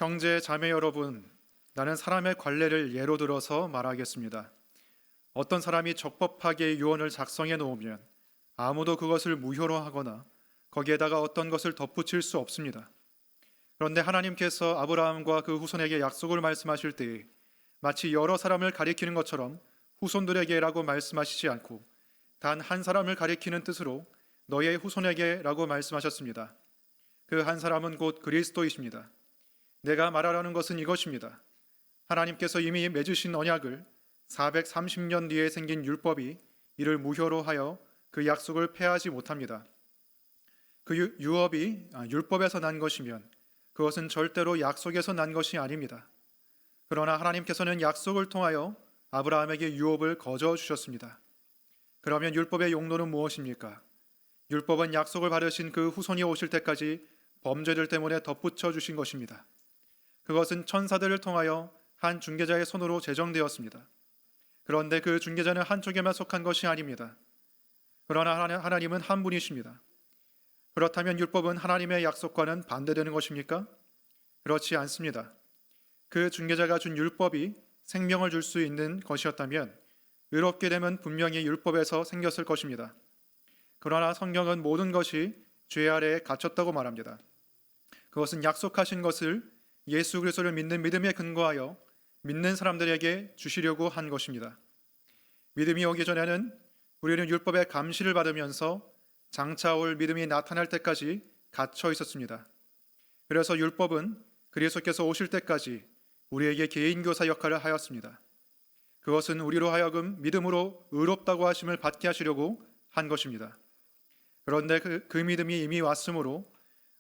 형제 자매 여러분, 나는 사람의 관례를 예로 들어서 말하겠습니다. 어떤 사람이 적법하게 유언을 작성해 놓으면 아무도 그것을 무효로 하거나 거기에다가 어떤 것을 덧붙일 수 없습니다. 그런데 하나님께서 아브라함과 그 후손에게 약속을 말씀하실 때에 마치 여러 사람을 가리키는 것처럼 후손들에게라고 말씀하시지 않고 단 한 사람을 가리키는 뜻으로 너의 후손에게라고 말씀하셨습니다. 그 한 사람은 곧 그리스도이십니다. 내가 말하라는 것은 이것입니다. 하나님께서 이미 맺으신 언약을 430년 뒤에 생긴 율법이 이를 무효로 하여 그 약속을 폐하지 못합니다. 그 유업이 율법에서 난 것이면 그것은 절대로 약속에서 난 것이 아닙니다. 그러나 하나님께서는 약속을 통하여 아브라함에게 유업을 거저 주셨습니다. 그러면 율법의 용도는 무엇입니까? 율법은 약속을 받으신 그 후손이 오실 때까지 범죄들 때문에 덧붙여 주신 것입니다. 그것은 천사들을 통하여 한 중개자의 손으로 제정되었습니다. 그런데 그 중개자는 한쪽에만 속한 것이 아닙니다. 그러나 하나님은 한 분이십니다. 그렇다면 율법은 하나님의 약속과는 반대되는 것입니까? 그렇지 않습니다. 그 중개자가 준 율법이 생명을 줄 수 있는 것이었다면 의롭게 되면 분명히 율법에서 생겼을 것입니다. 그러나 성경은 모든 것이 죄 아래에 갇혔다고 말합니다. 그것은 약속하신 것을 예수 그리스도를 믿는 믿음에 근거하여 믿는 사람들에게 주시려고 한 것입니다. 믿음이 오기 전에는 우리는 율법의 감시를 받으면서 장차 올 믿음이 나타날 때까지 갇혀 있었습니다. 그래서 율법은 그리스도께서 오실 때까지 우리에게 개인교사 역할을 하였습니다. 그것은 우리로 하여금 믿음으로 의롭다고 하심을 받게 하시려고 한 것입니다. 그런데 그 믿음이 이미 왔으므로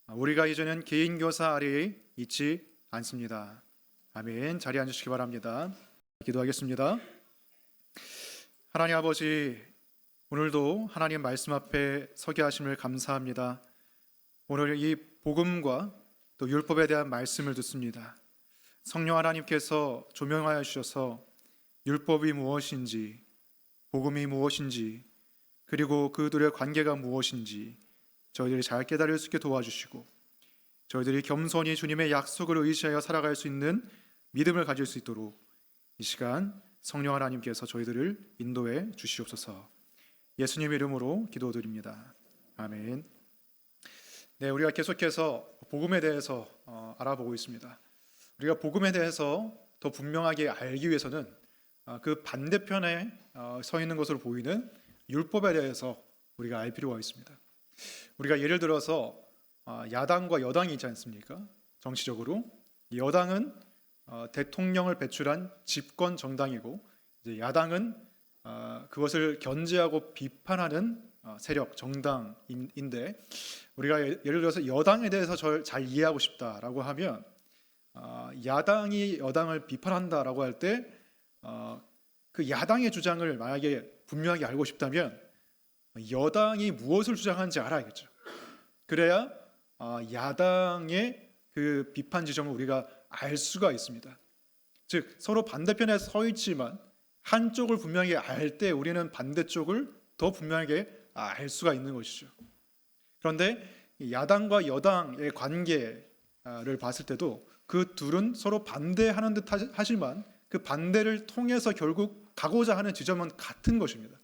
우리가 이제는 개인교사 아래에 있지 않습니다. 아멘. 자리에 앉으시기 바랍니다. 기도하겠습니다. 하나님 아버지, 오늘도 하나님 말씀 앞에 서게 하심을 감사합니다. 오늘 이 복음과 또 율법에 대한 말씀을 듣습니다. 성령 하나님께서 조명하여 주셔서 율법이 무엇인지, 복음이 무엇인지, 그리고 그들의 관계가 무엇인지 저희들이 잘 깨달을 수 있게 도와주시고 저희들이 겸손히 주님의 약속을 의지하여 살아갈 수 있는 믿음을 가질 수 있도록 이 시간 성령 하나님께서 저희들을 인도해 주시옵소서. 예수님 이름으로 기도드립니다. 아멘. 네, 우리가 계속해서 복음에 대해서 알아보고 있습니다. 우리가 복음에 대해서 더 분명하게 알기 위해서는 그 반대편에 서 있는 것으로 보이는 율법에 대해서 우리가 알 필요가 있습니다. 우리가 예를 들어서 야당과 여당이 있지 않습니까? 정치적으로 여당은 대통령을 배출한 집권 정당이고 이제 야당은 그것을 견제하고 비판하는 세력 정당인데 우리가 예를 들어서 여당에 대해서 잘 이해하고 싶다라고 하면 야당이 여당을 비판한다라고 할 때 그 야당의 주장을 만약에 분명하게 알고 싶다면 여당이 무엇을 주장하는지 알아야겠죠. 그래야 야당의 그 비판 지점을 우리가 알 수가 있습니다. 즉 서로 반대편에 서 있지만 한쪽을 분명히 알 때 우리는 반대쪽을 더 분명하게 알 수가 있는 것이죠. 그런데 야당과 여당의 관계를 봤을 때도 그 둘은 서로 반대하는 듯 하지만 그 반대를 통해서 결국 가고자 하는 지점은 같은 것입니다.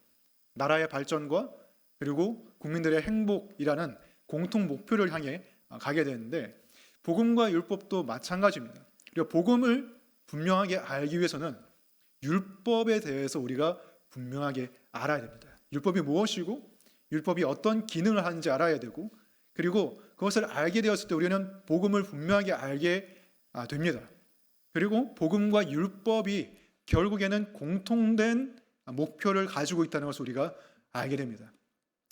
나라의 발전과 그리고 국민들의 행복이라는 공통 목표를 향해 가게 되는데 복음과 율법도 마찬가지입니다. 그리고 복음을 분명하게 알기 위해서는 율법에 대해서 우리가 분명하게 알아야 됩니다. 율법이 무엇이고 율법이 어떤 기능을 하는지 알아야 되고 그리고 그것을 알게 되었을 때 우리는 복음을 분명하게 알게 됩니다. 그리고 복음과 율법이 결국에는 공통된 목표를 가지고 있다는 것을 우리가 알게 됩니다.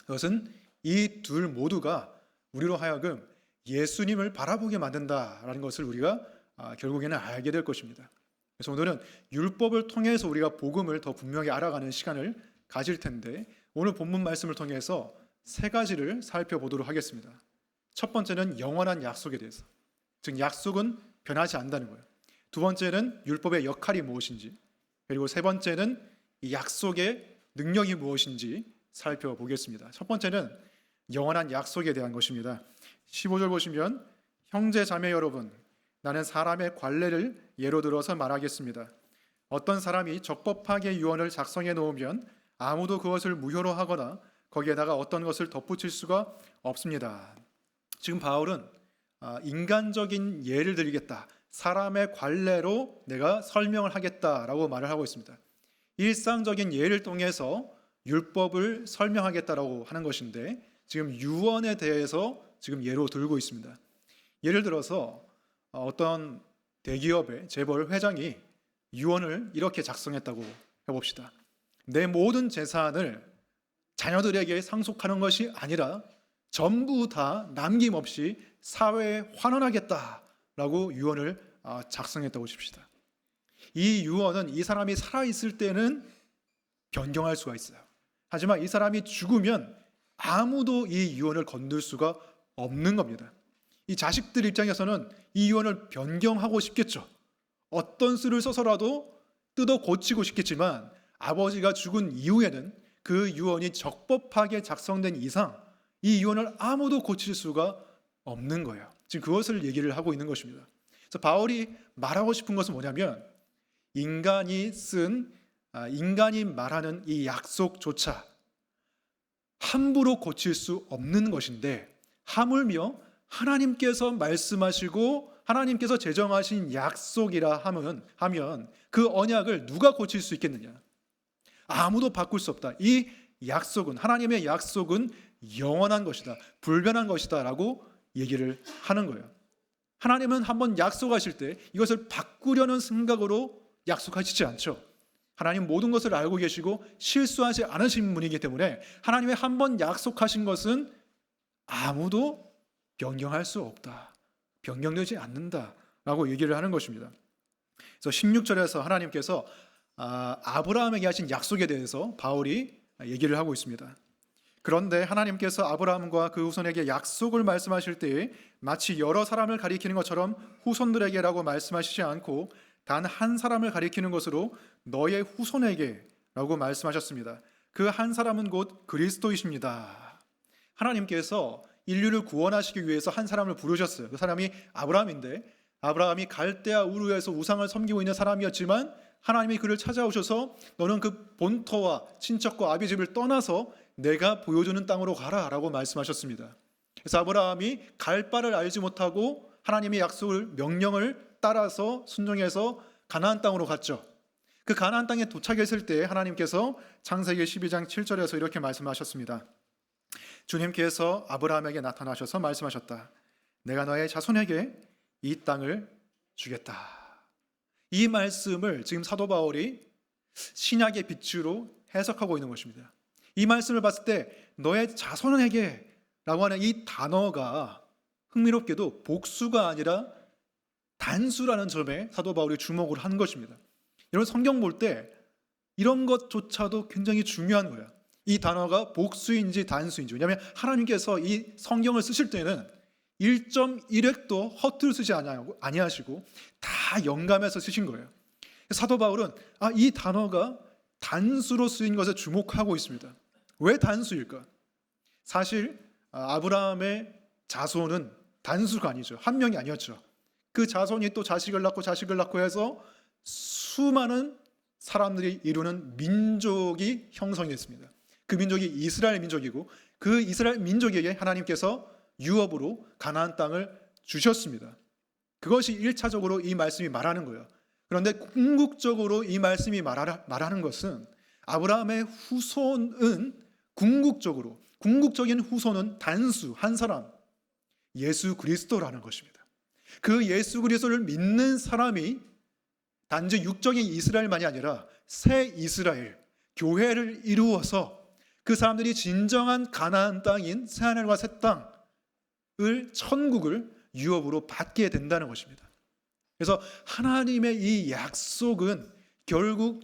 그것은 이 둘 모두가 우리로 하여금 예수님을 바라보게 만든다라는 것을 우리가 결국에는 알게 될 것입니다. 그래서 오늘은 율법을 통해서 우리가 복음을 더 분명히 알아가는 시간을 가질 텐데 오늘 본문 말씀을 통해서 세 가지를 살펴보도록 하겠습니다. 첫 번째는 영원한 약속에 대해서, 즉 약속은 변하지 않는다는 거예요. 두 번째는 율법의 역할이 무엇인지, 그리고 세 번째는 이 약속의 능력이 무엇인지 살펴보겠습니다. 첫 번째는 영원한 약속에 대한 것입니다. 15절 보시면 형제 자매 여러분, 나는 사람의 관례를 예로 들어서 말하겠습니다. 어떤 사람이 적법하게 유언을 작성해 놓으면 아무도 그것을 무효로 하거나 거기에다가 어떤 것을 덧붙일 수가 없습니다. 지금 바울은 인간적인 예를 들겠다. 사람의 관례로 내가 설명을 하겠다라고 말을 하고 있습니다. 일상적인 예를 통해서 율법을 설명하겠다라고 하는 것인데 지금 유언에 대해서 지금 예로 들고 있습니다. 예를 들어서 어떤 대기업의 재벌 회장이 유언을 이렇게 작성했다고 해봅시다. 내 모든 재산을 자녀들에게 상속하는 것이 아니라 전부 다 남김없이 사회에 환원하겠다라고 유언을 작성했다고 칩시다. 이 유언은 이 사람이 살아있을 때는 변경할 수가 있어요. 하지만 이 사람이 죽으면 아무도 이 유언을 건들 수가 없는 겁니다. 이 자식들 입장에서는 이 유언을 변경하고 싶겠죠. 어떤 수를 써서라도 뜯어 고치고 싶겠지만 아버지가 죽은 이후에는 그 유언이 적법하게 작성된 이상 이 유언을 아무도 고칠 수가 없는 거예요. 지금 그것을 얘기를 하고 있는 것입니다. 그래서 바울이 말하고 싶은 것은 뭐냐면 인간이 말하는 이 약속조차 함부로 고칠 수 없는 것인데 하물며 하나님께서 말씀하시고 하나님께서 제정하신 약속이라 하면 그 언약을 누가 고칠 수 있겠느냐? 아무도 바꿀 수 없다. 이 약속은 하나님의 약속은 영원한 것이다. 불변한 것이다 라고 얘기를 하는 거예요. 하나님은 한번 약속하실 때 이것을 바꾸려는 생각으로 약속하시지 않죠. 하나님 모든 것을 알고 계시고 실수하지 않으신 분이기 때문에 하나님의 한번 약속하신 것은 아무도 변경할 수 없다. 변경되지 않는다라고 얘기를 하는 것입니다. 그래서 16절에서 하나님께서 아브라함에게 하신 약속에 대해서 바울이 얘기를 하고 있습니다. 그런데 하나님께서 아브라함과 그 후손에게 약속을 말씀하실 때에 마치 여러 사람을 가리키는 것처럼 후손들에게라고 말씀하시지 않고 단 한 사람을 가리키는 것으로 너의 후손에게라고 말씀하셨습니다. 그 한 사람은 곧 그리스도이십니다. 하나님께서 인류를 구원하시기 위해서 한 사람을 부르셨어요. 그 사람이 아브라함인데 아브라함이 갈대아 우르에서 우상을 섬기고 있는 사람이었지만 하나님이 그를 찾아오셔서 너는 그 본토와 친척과 아비 집을 떠나서 내가 보여주는 땅으로 가라 라고 말씀하셨습니다. 그래서 아브라함이 갈 바를 알지 못하고 하나님의 약속을 명령을 따라서 순종해서 가나안 땅으로 갔죠. 그 가나안 땅에 도착했을 때 하나님께서 창세기 12장 7절에서 이렇게 말씀하셨습니다. 주님께서 아브라함에게 나타나셔서 말씀하셨다. 내가 너의 자손에게 이 땅을 주겠다. 이 말씀을 지금 사도 바울이 신약의 빛으로 해석하고 있는 것입니다. 이 말씀을 봤을 때 너의 자손에게 라고 하는 이 단어가 흥미롭게도 복수가 아니라 단수라는 점에 사도 바울이 주목을 한 것입니다. 여러분 성경 볼 때 이런 것조차도 굉장히 중요한 거예요. 이 단어가 복수인지 단수인지. 왜냐하면 하나님께서 이 성경을 쓰실 때는 1.1획도 허투루 쓰지 아니하시고 다 영감해서 쓰신 거예요. 사도 바울은 이 단어가 단수로 쓰인 것에 주목하고 있습니다. 왜 단수일까? 사실 아브라함의 자손은 단수가 아니죠. 한 명이 아니었죠. 그 자손이 또 자식을 낳고 해서 수많은 사람들이 이루는 민족이 형성됐습니다. 그 민족이 이스라엘 민족이고 그 이스라엘 민족에게 하나님께서 유업으로 가나안 땅을 주셨습니다. 그것이 1차적으로 이 말씀이 말하는 거예요. 그런데 궁극적으로 이 말씀이 말하는 것은 아브라함의 후손은 궁극적인 후손은 단수, 한 사람, 예수 그리스도라는 것입니다. 그 예수 그리스도를 믿는 사람이 단지 육적인 이스라엘만이 아니라 새 이스라엘, 교회를 이루어서 그 사람들이 진정한 가나안 땅인 새하늘과 새 땅을 천국을 유업으로 받게 된다는 것입니다. 그래서 하나님의 이 약속은 결국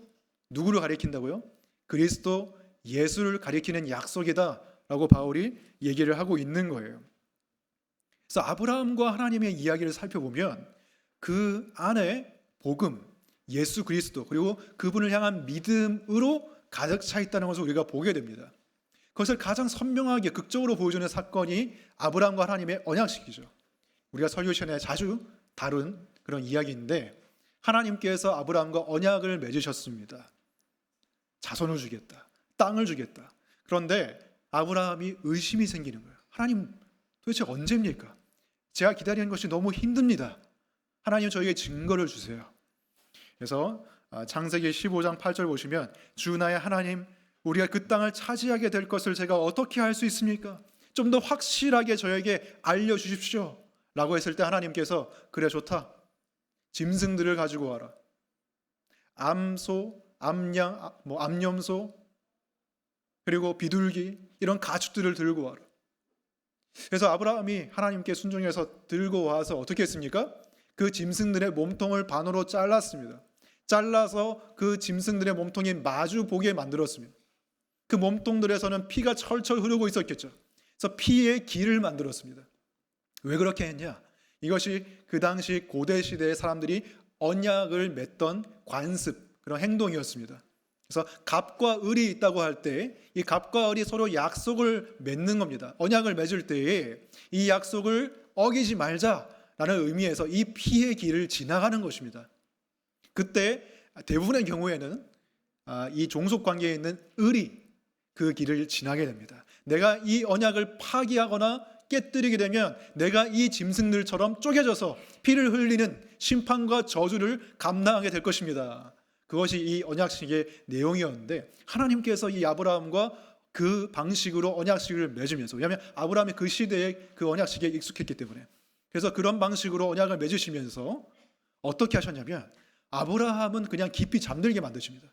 누구를 가리킨다고요? 그리스도 예수를 가리키는 약속이다라고 바울이 얘기를 하고 있는 거예요. 그래서 아브라함과 하나님의 이야기를 살펴보면 그 안에 복음, 예수 그리스도 그리고 그분을 향한 믿음으로 가득 차 있다는 것을 우리가 보게 됩니다. 그것을 가장 선명하게 극적으로 보여주는 사건이 아브라함과 하나님의 언약식이죠. 우리가 설교 시간에 자주 다룬 그런 이야기인데, 하나님께서 아브라함과 언약을 맺으셨습니다. 자손을 주겠다, 땅을 주겠다. 그런데 아브라함이 의심이 생기는 거예요. 하나님, 도대체 언제입니까? 제가 기다리는 것이 너무 힘듭니다. 하나님, 저에게 증거를 주세요. 그래서 창세기 15장 8절 보시면, 주 나의 하나님, 우리가 그 땅을 차지하게 될 것을 제가 어떻게 알 수 있습니까? 좀 더 확실하게 저에게 알려주십시오 라고 했을 때 하나님께서, 그래 좋다, 짐승들을 가지고 와라. 암소, 암양, 암염소, 그리고 비둘기, 이런 가축들을 들고 와라. 그래서 아브라함이 하나님께 순종해서 들고 와서 어떻게 했습니까? 그 짐승들의 몸통을 반으로 잘랐습니다. 잘라서 그 짐승들의 몸통이 마주 보게 만들었습니다. 그 몸통들에서는 피가 철철 흐르고 있었겠죠. 그래서 피의 길을 만들었습니다. 왜 그렇게 했냐? 이것이 그 당시 고대 시대의 사람들이 언약을 맺던 관습, 그런 행동이었습니다. 그래서 갑과 을이 있다고 할 때 이 갑과 을이 서로 약속을 맺는 겁니다. 언약을 맺을 때에 이 약속을 어기지 말자라는 의미에서 이 피의 길을 지나가는 것입니다. 그때 대부분의 경우에는 이 종속 관계에 있는 을이 그 길을 지나게 됩니다. 내가 이 언약을 파기하거나 깨뜨리게 되면 내가 이 짐승들처럼 쪼개져서 피를 흘리는 심판과 저주를 감당하게 될 것입니다. 그것이 이 언약식의 내용이었는데, 하나님께서 이 아브라함과 그 방식으로 언약식을 맺으면서, 왜냐하면 아브라함이 그 시대에 그 언약식에 익숙했기 때문에, 그래서 그런 방식으로 언약을 맺으시면서 어떻게 하셨냐면, 아브라함은 그냥 깊이 잠들게 만드십니다.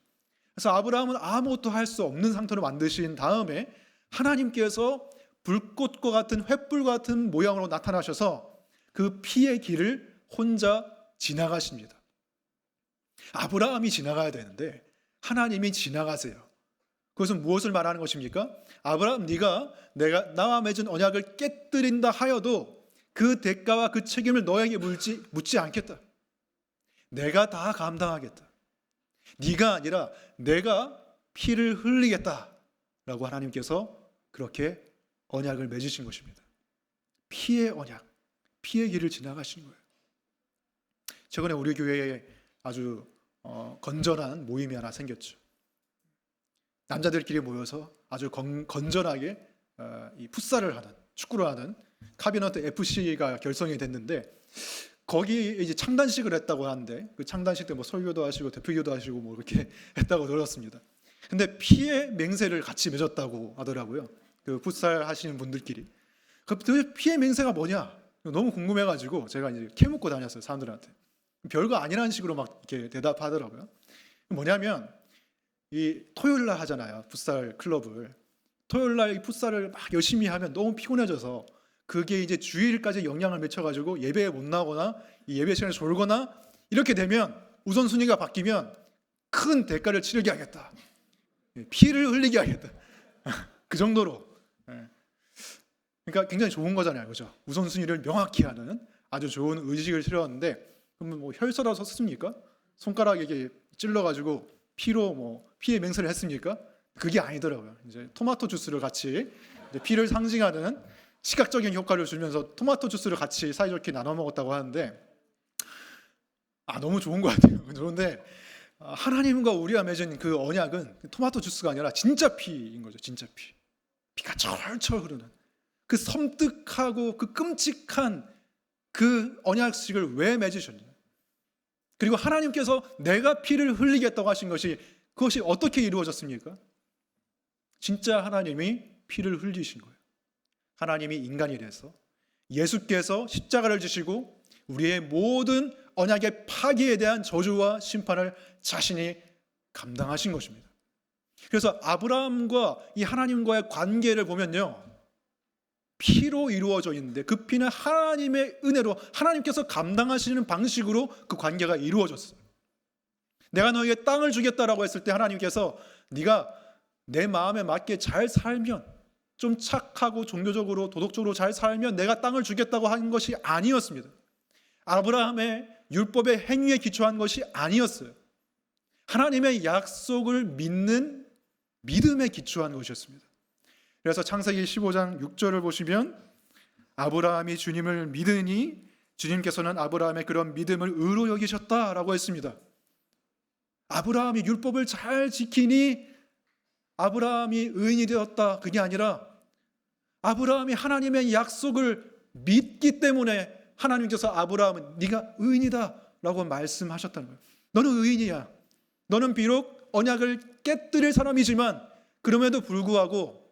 그래서 아브라함은 아무것도 할 수 없는 상태로 만드신 다음에 하나님께서 불꽃과 같은, 횃불 같은 모양으로 나타나셔서 그 피의 길을 혼자 지나가십니다. 아브라함이 지나가야 되는데 하나님이 지나가세요. 그것은 무엇을 말하는 것입니까? 아브라함, 네가 내가 나와 맺은 언약을 깨뜨린다 하여도 그 대가와 그 책임을 너에게 묻지 않겠다. 내가 다 감당하겠다. 네가 아니라 내가 피를 흘리겠다라고 하나님께서 그렇게 언약을 맺으신 것입니다. 피의 언약, 피의 길을 지나가신 거예요. 최근에 우리 교회에 아주 건전한 모임이 하나 생겼죠. 남자들끼리 모여서 아주 건전하게 이 풋살을 하는, 축구를 하는 카비너트 FC가 결성이 됐는데, 거기 이제 창단식을 했다고 하는데, 그 창단식 때 뭐 설교도 하시고 대표기도 하시고 뭐 이렇게 했다고 들었습니다. 근데 피의 맹세를 같이 맺었다고 하더라고요. 그 풋살 하시는 분들끼리. 그 피의 맹세가 뭐냐? 너무 궁금해가지고 제가 이제 캐묻고 다녔어요, 사람들한테. 별거 아니라는 식으로 막 이렇게 대답하더라고요. 뭐냐면, 이 토요일 날 하잖아요, 풋살 클럽을. 토요일 날 이 풋살을 막 열심히 하면 너무 피곤해져서 그게 이제 주일까지 영향을 미쳐가지고 예배에 못 나오거나 이 예배 시간에 졸거나 이렇게 되면 우선순위가 바뀌면 큰 대가를 치르게 하겠다. 피를 흘리게 하겠다. 그 정도로. 그러니까 굉장히 좋은 거잖아요, 그죠? 우선순위를 명확히 하는 아주 좋은 의식을 실었는데, 그러면 뭐 혈서라서 썼습니까? 손가락에 이게 찔러가지고 피의 맹세를 했습니까? 그게 아니더라고요. 이제 토마토 주스를 같이, 이제 피를 상징하는 시각적인 효과를 주면서 토마토 주스를 같이 사이좋게 나눠 먹었다고 하는데, 너무 좋은 것 같아요. 그런데 하나님과 우리가 맺은 그 언약은 토마토 주스가 아니라 진짜 피인 거죠. 진짜 피. 피가 철철 흐르는 그 섬뜩하고 그 끔찍한 그 언약식을 왜 맺으셨냐? 그리고 하나님께서 내가 피를 흘리겠다고 하신 그것이 어떻게 이루어졌습니까? 진짜 하나님이 피를 흘리신 거예요. 하나님이 인간이 돼서 예수께서 십자가를 지시고 우리의 모든 언약의 파기에 대한 저주와 심판을 자신이 감당하신 것입니다. 그래서 아브라함과 이 하나님과의 관계를 보면요, 피로 이루어져 있는데 그 피는 하나님의 은혜로 하나님께서 감당하시는 방식으로 그 관계가 이루어졌어요. 내가 너에게 땅을 주겠다라고 했을 때 하나님께서 네가 내 마음에 맞게 잘 살면, 좀 착하고 종교적으로 도덕적으로 잘 살면 내가 땅을 주겠다고 한 것이 아니었습니다. 아브라함의 율법의 행위에 기초한 것이 아니었어요. 하나님의 약속을 믿는 믿음에 기초한 것이었습니다. 그래서 창세기 15장 6절을 보시면, 아브라함이 주님을 믿으니 주님께서는 아브라함의 그런 믿음을 의로 여기셨다라고 했습니다. 아브라함이 율법을 잘 지키니 아브라함이 의인이 되었다. 그게 아니라 아브라함이 하나님의 약속을 믿기 때문에 하나님께서 아브라함은 네가 의인이다 라고 말씀하셨다는 거예요. 너는 의인이야. 너는 비록 언약을 깨뜨릴 사람이지만 그럼에도 불구하고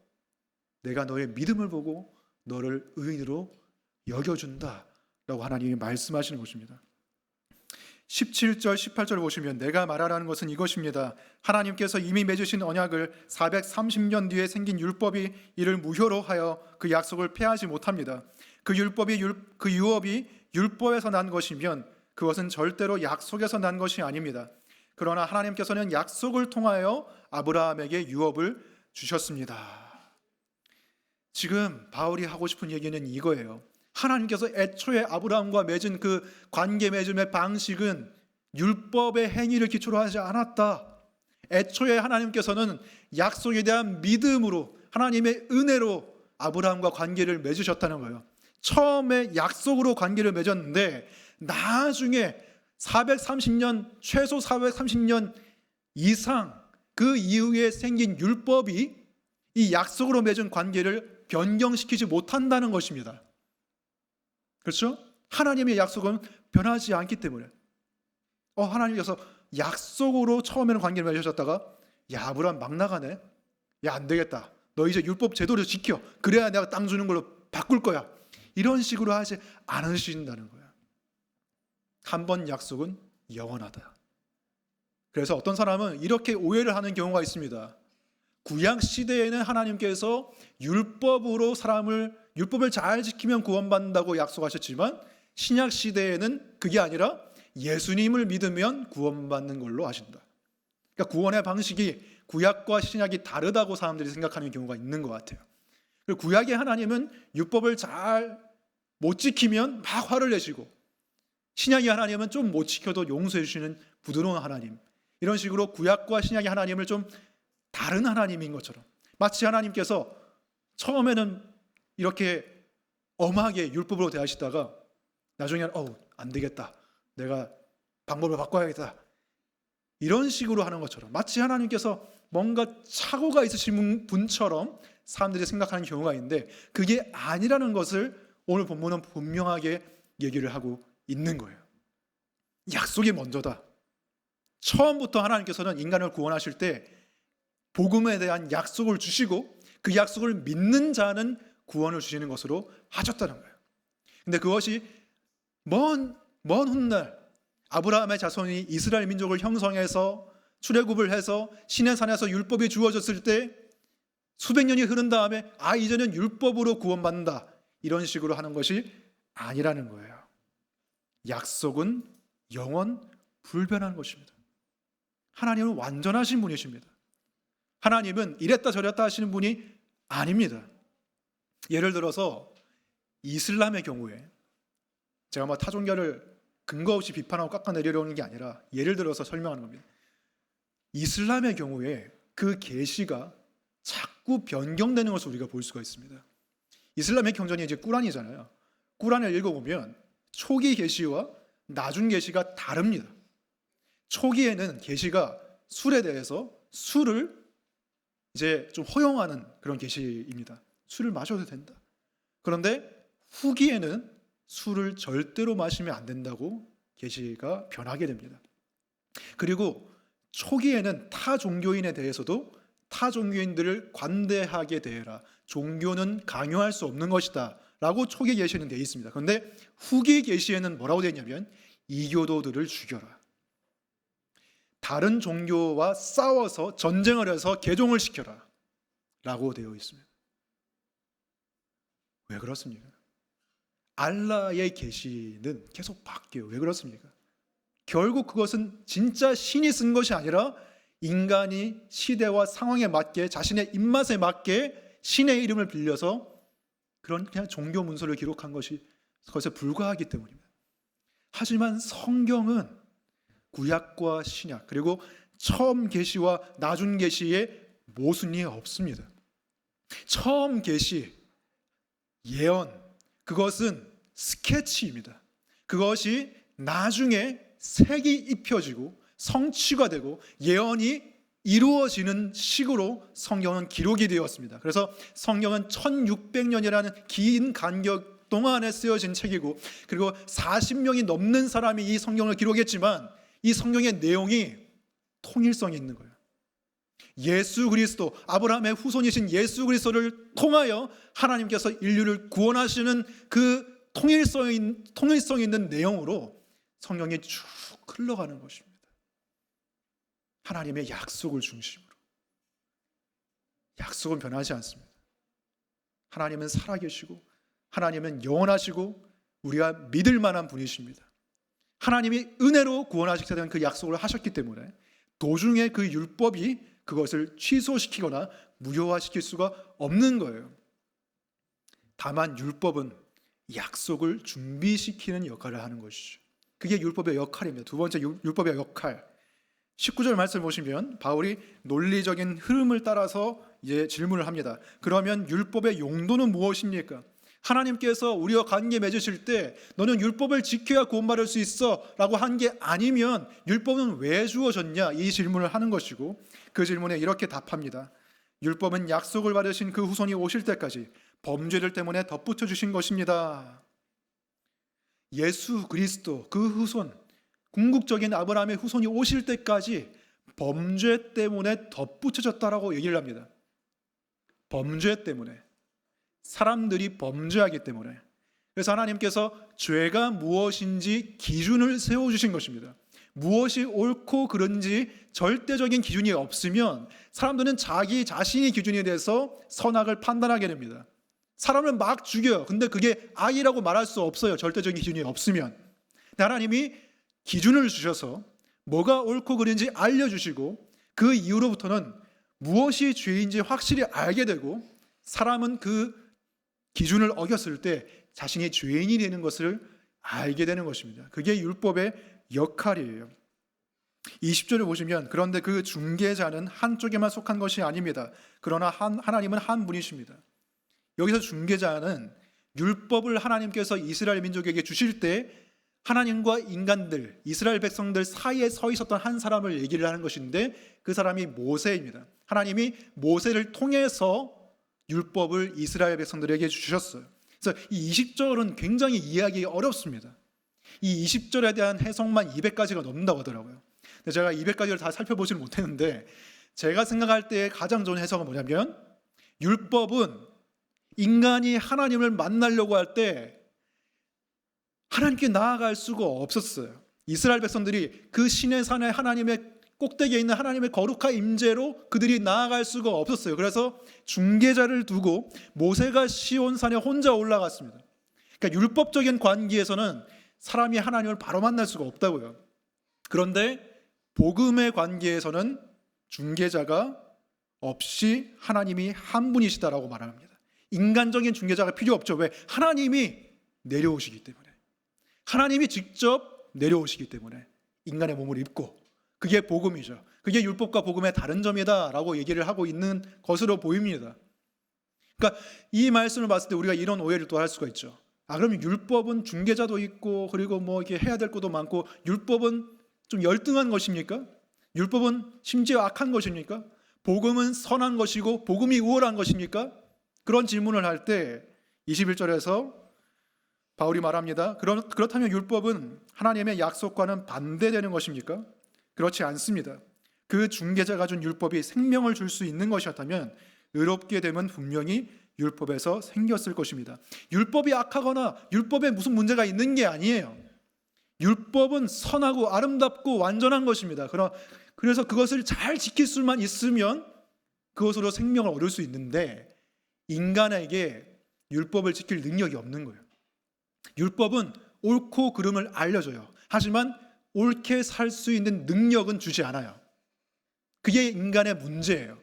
내가 너의 믿음을 보고 너를 의인으로 여겨준다 라고 하나님이 말씀하시는 것입니다. 17절 18절 보시면 내가 말하라는 것은 이것입니다. 하나님께서 이미 맺으신 언약을 430년 뒤에 생긴 율법이 이를 무효로 하여 그 약속을 폐하지 못합니다. 그 유업이 율법에서 난 것이면 그것은 절대로 약속에서 난 것이 아닙니다. 그러나 하나님께서는 약속을 통하여 아브라함에게 유업을 주셨습니다. 지금 바울이 하고 싶은 얘기는 이거예요. 하나님께서 애초에 아브라함과 맺은 그 관계 맺음의 방식은 율법의 행위를 기초로 하지 않았다. 애초에 하나님께서는 약속에 대한 믿음으로 하나님의 은혜로 아브라함과 관계를 맺으셨다는 거예요. 처음에 약속으로 관계를 맺었는데 나중에 430년 최소 430년 이상 그 이후에 생긴 율법이 이 약속으로 맺은 관계를 변경시키지 못한다는 것입니다. 그렇죠? 하나님의 약속은 변하지 않기 때문에 하나님께서 약속으로 처음에는 관계를 맺으셨다가 야 아브라함 막 나가네. 야 안 되겠다. 너 이제 율법 제도를 지켜. 그래야 내가 땅 주는 걸로 바꿀 거야. 이런 식으로 하지 않으신다는 거야. 한 번 약속은 영원하다. 그래서 어떤 사람은 이렇게 오해를 하는 경우가 있습니다. 구약 시대에는 하나님께서 율법으로 율법을 잘 지키면 구원받는다고 약속하셨지만 신약 시대에는 그게 아니라 예수님을 믿으면 구원받는 걸로 하신다. 그러니까 구원의 방식이 구약과 신약이 다르다고 사람들이 생각하는 경우가 있는 것 같아요. 그리고 구약의 하나님은 율법을 잘 못 지키면 막 화를 내시고 신약의 하나님은 좀 못 지켜도 용서해 주시는 부드러운 하나님. 이런 식으로 구약과 신약의 하나님을 좀 다른 하나님인 것처럼 마치 하나님께서 처음에는 이렇게 엄하게 율법으로 대하시다가 나중에는 안 되겠다. 내가 방법을 바꿔야겠다. 이런 식으로 하는 것처럼 마치 하나님께서 뭔가 착오가 있으신 분처럼 사람들이 생각하는 경우가 있는데 그게 아니라는 것을 오늘 본문은 분명하게 얘기를 하고 있는 거예요. 약속이 먼저다. 처음부터 하나님께서는 인간을 구원하실 때 복음에 대한 약속을 주시고 그 약속을 믿는 자는 구원을 주시는 것으로 하셨다는 거예요. 근데 그것이 먼 훗날 아브라함의 자손이 이스라엘 민족을 형성해서 출애굽을 해서 시내 산에서 율법이 주어졌을 때 수백 년이 흐른 다음에 이제는 율법으로 구원받는다. 이런 식으로 하는 것이 아니라는 거예요. 약속은 영원 불변한 것입니다. 하나님은 완전하신 분이십니다. 하나님은 이랬다 저랬다 하시는 분이 아닙니다. 예를 들어서 이슬람의 경우에 제가 타종교를 근거 없이 비판하고 깎아내리려는 게 아니라 예를 들어서 설명하는 겁니다. 이슬람의 경우에 그 계시가 자꾸 변경되는 것을 우리가 볼 수가 있습니다. 이슬람의 경전이 이제 꾸란이잖아요. 꾸란을 읽어보면 초기 계시와 나중 계시가 다릅니다. 초기에는 계시가 술에 대해서 술을 이제 좀 허용하는 그런 계시입니다. 술을 마셔도 된다. 그런데 후기에는 술을 절대로 마시면 안 된다고 계시가 변하게 됩니다. 그리고 초기에는 타 종교인에 대해서도 타 종교인들을 관대하게 대해라. 종교는 강요할 수 없는 것이다. 라고 초기 계시는 되어 있습니다. 그런데 후기 계시에는 뭐라고 되어 있냐면 이교도들을 죽여라. 다른 종교와 싸워서 전쟁을 해서 개종을 시켜라. 라고 되어 있습니다. 왜 그렇습니까? 알라의 계시는 계속 바뀌어요. 왜 그렇습니까? 결국 그것은 진짜 신이 쓴 것이 아니라 인간이 시대와 상황에 맞게 자신의 입맛에 맞게 신의 이름을 빌려서 그냥 종교 문서를 기록한 것에 불과하기 때문입니다. 하지만 성경은 구약과 신약 그리고 처음 계시와 나중 계시에 모순이 없습니다. 처음 계시, 예언 그것은 스케치입니다. 그것이 나중에 색이 입혀지고 성취가 되고 예언이 이루어지는 식으로 성경은 기록이 되었습니다. 그래서 성경은 1600년이라는 긴 간격 동안에 쓰여진 책이고, 그리고 40명이 넘는 사람이 이 성경을 기록했지만 이 성경의 내용이 통일성이 있는 거예요. 예수 그리스도, 아브라함의 후손이신 예수 그리스도를 통하여 하나님께서 인류를 구원하시는 그 통일성 있는 내용으로 성경이 쭉 흘러가는 것입니다. 하나님의 약속을 중심으로. 약속은 변하지 않습니다. 하나님은 살아계시고 하나님은 영원하시고 우리가 믿을 만한 분이십니다. 하나님이 은혜로 구원하시겠다는 그 약속을 하셨기 때문에 도중에 그 율법이 그것을 취소시키거나 무효화시킬 수가 없는 거예요. 다만 율법은 약속을 준비시키는 역할을 하는 것이죠. 그게 율법의 역할입니다. 두 번째 율법의 역할. 19절 말씀 보시면 바울이 논리적인 흐름을 따라서 이제 질문을 합니다. 그러면 율법의 용도는 무엇입니까? 하나님께서 우리와 관계 맺으실 때 너는 율법을 지켜야 구원받을 수 있어 라고 한 게 아니면 율법은 왜 주어졌냐? 이 질문을 하는 것이고, 그 질문에 이렇게 답합니다. 율법은 약속을 받으신 그 후손이 오실 때까지 범죄들 때문에 덧붙여 주신 것입니다. 예수 그리스도 그 후손, 궁극적인 아브라함의 후손이 오실 때까지 범죄 때문에 덧붙여졌다라고 얘기를 합니다. 범죄 때문에. 사람들이 범죄하기 때문에. 그래서 하나님께서 죄가 무엇인지 기준을 세워주신 것입니다. 무엇이 옳고 그른지 절대적인 기준이 없으면 사람들은 자기 자신의 기준에 대해서 선악을 판단하게 됩니다. 사람을 막 죽여요. 근데 그게 악이라고 말할 수 없어요. 절대적인 기준이 없으면. 하나님이 기준을 주셔서 뭐가 옳고 그른지 알려주시고 그 이후로부터는 무엇이 죄인지 확실히 알게 되고 사람은 그 기준을 어겼을 때 자신이 죄인이 되는 것을 알게 되는 것입니다. 그게 율법의 역할이에요. 20절을 보시면 그런데 그 중개자는 한쪽에만 속한 것이 아닙니다. 그러나 하나님은 한 분이십니다. 여기서 중개자는 율법을 하나님께서 이스라엘 민족에게 주실 때 하나님과 인간들, 이스라엘 백성들 사이에 서 있었던 한 사람을 얘기를 하는 것인데 그 사람이 모세입니다. 하나님이 모세를 통해서 율법을 이스라엘 백성들에게 주셨어요. 그래서 이 20절은 굉장히 이해하기 어렵습니다. 이 20절에 대한 해석만 200가지가 넘는다고 하더라고요. 근데 제가 200가지를 다 살펴보지는 못했는데 제가 생각할 때 가장 좋은 해석은 뭐냐면 율법은 인간이 하나님을 만나려고 할 때 하나님께 나아갈 수가 없었어요. 이스라엘 백성들이 그 시내 산에 하나님의 꼭대기에 있는 하나님의 거룩한 임재로 그들이 나아갈 수가 없었어요. 그래서 중개자를 두고 모세가 시온산에 혼자 올라갔습니다. 그러니까 율법적인 관계에서는 사람이 하나님을 바로 만날 수가 없다고요. 그런데 복음의 관계에서는 중개자가 없이 하나님이 한 분이시다라고 말합니다. 인간적인 중개자가 필요 없죠. 왜? 하나님이 내려오시기 때문에. 하나님이 직접 내려오시기 때문에 인간의 몸을 입고, 그게 복음이죠. 그게 율법과 복음의 다른 점이다라고 얘기를 하고 있는 것으로 보입니다. 그러니까 이 말씀을 봤을 때 우리가 이런 오해를 또 할 수가 있죠. 그러면 율법은 중개자도 있고 그리고 뭐 이게 해야 될 것도 많고 율법은 좀 열등한 것입니까? 율법은 심지어 악한 것입니까? 복음은 선한 것이고 복음이 우월한 것입니까? 그런 질문을 할 때 21절에서 바울이 말합니다. 그렇다면 율법은 하나님의 약속과는 반대되는 것입니까? 그렇지 않습니다. 그 중개자가 준 율법이 생명을 줄 수 있는 것이었다면 의롭게 되면 분명히 율법에서 생겼을 것입니다. 율법이 악하거나 율법에 무슨 문제가 있는 게 아니에요. 율법은 선하고 아름답고 완전한 것입니다. 그래서 그것을 잘 지킬 수만 있으면 그것으로 생명을 얻을 수 있는데 인간에게 율법을 지킬 능력이 없는 거예요. 율법은 옳고 그름을 알려줘요. 하지만 옳게 살 수 있는 능력은 주지 않아요. 그게 인간의 문제예요.